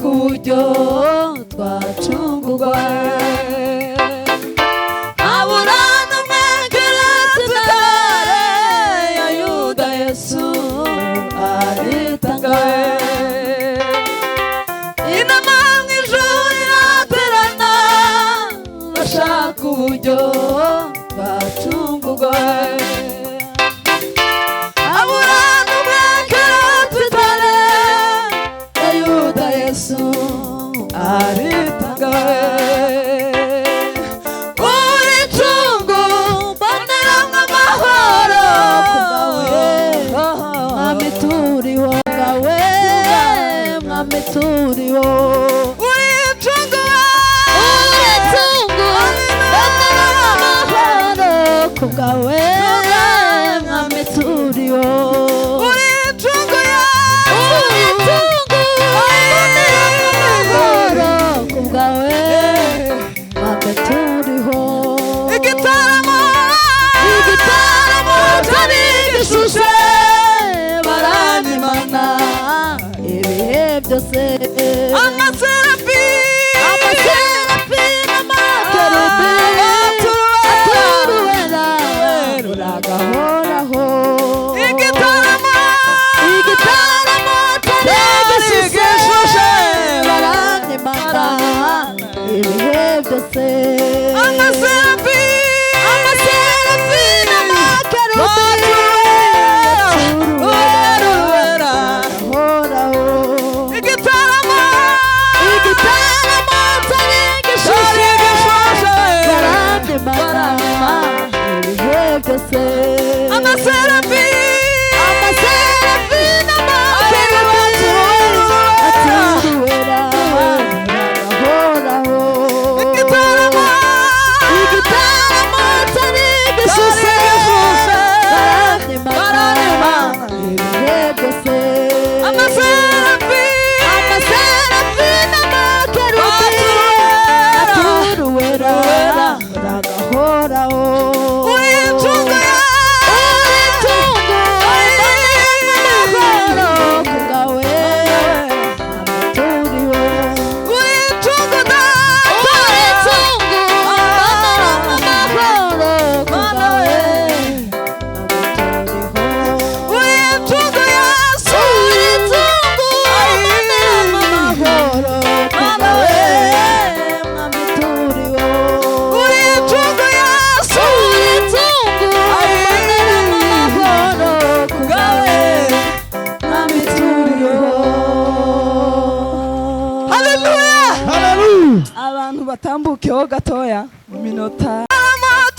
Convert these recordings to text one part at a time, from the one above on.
uburyo twacungurwa abura n'umwe keretse ya Yuda Yesu aritanga inama mw'ijuru iraterana bashaka uburyo twacungurwa abura n'umwe keretse ya Yuda Yesu aritanga uri cungu mboneramwo amahoro mwami turiho ngawe mwami turiho uri cungu mboneramwo amahoro kubwawe mwami turiho uri cungu kubwawe mwami turiho igitaramo cyari gishushe baranyimana ibihe byose amaserafi n'amakerubi aturuwera ruragahoraho igitaramo cyari gishushe baranyimana ibihe byose amaserafi n'amakerubi aturuwera igitaramo cyari gishushe baranyimana ibihe byose amaserafi n'amakerubi aturuwera ruragahoraho igitaramo cyari gishushe baranyimana ibihe byose amaserafi n'amakerubi aturuwera ruragahoraho uyicunga kubwawe amaturiho uyicunga amahoro kubwawe amaturiho uyicunga Yesu amahoro kubwawe amaturiho uyicunga Yesu amahoro kubwawe amaturiho. Hallelujah. Abantu batambukeho gatoya mu minota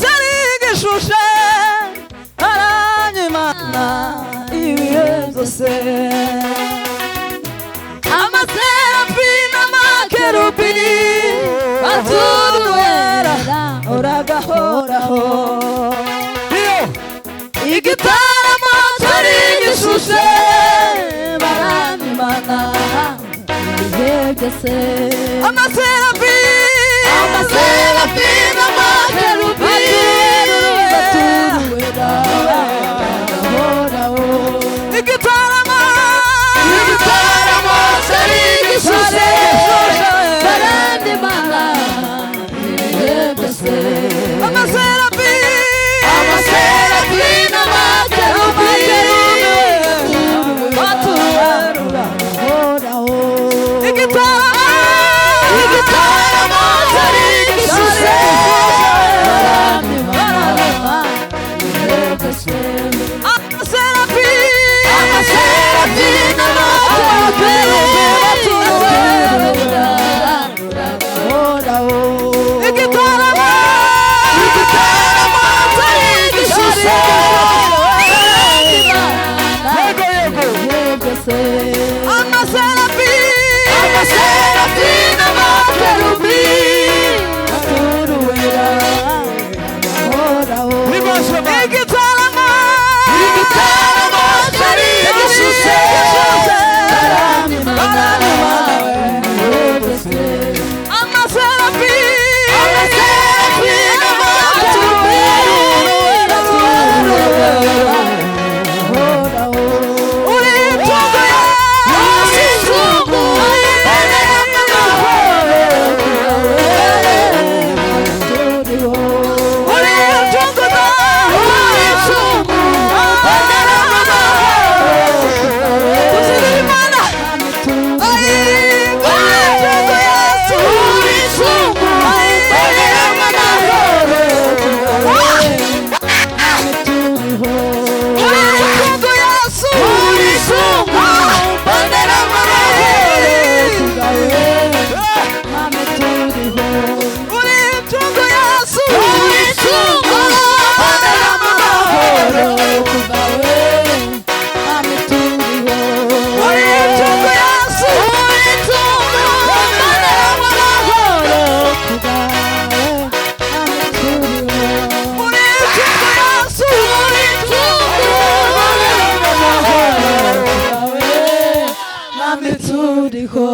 cyari gishushe aranyimana ibihe byose amaserafi n'amakerubi aturuwera uragahoraho igitaramo cyari gishushe baranyimana ibihe byose amaserafi n'amakerubi aturuwera uragahoraho igitaramo cyari gishushe baranyimana ibihe byose amaserafi n'amakerubi aturuwera uragahoraho igitaramo cyari gishushe mwami turiho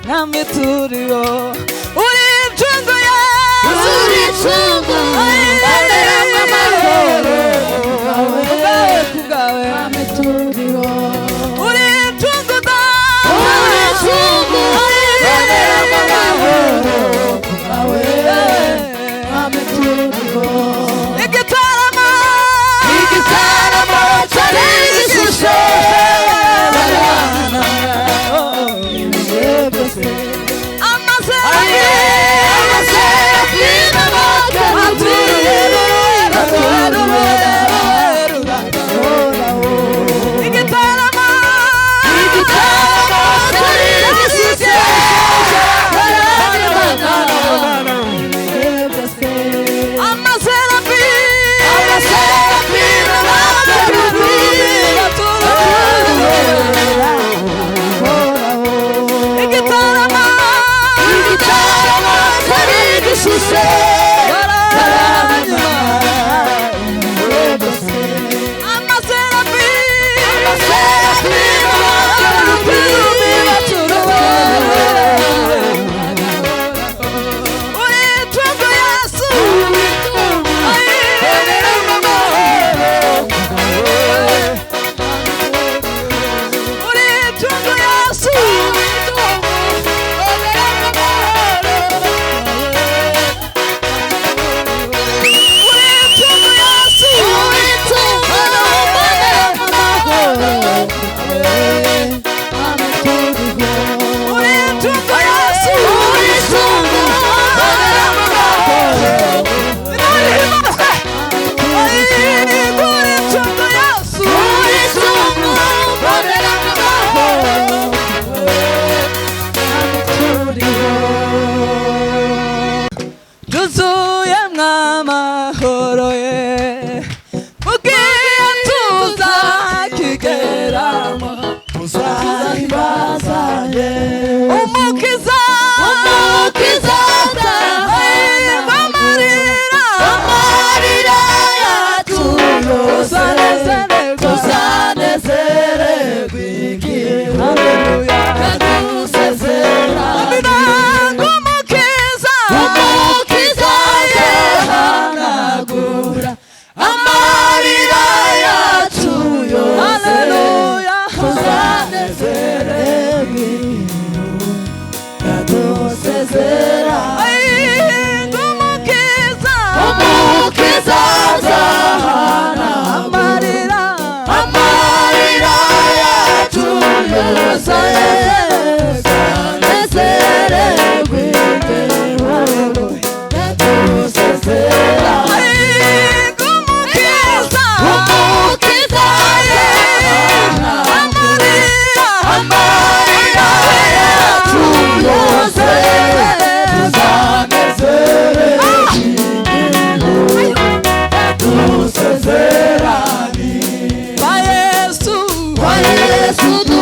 mwami turiho uri incungu yacu uri incungu baneramo amahoro kubwawe mwami turiho uri incungu uri incungu baneramo amahoro kubwawe mwami turiho igitaramo cyari gishushe Vai, Jesus.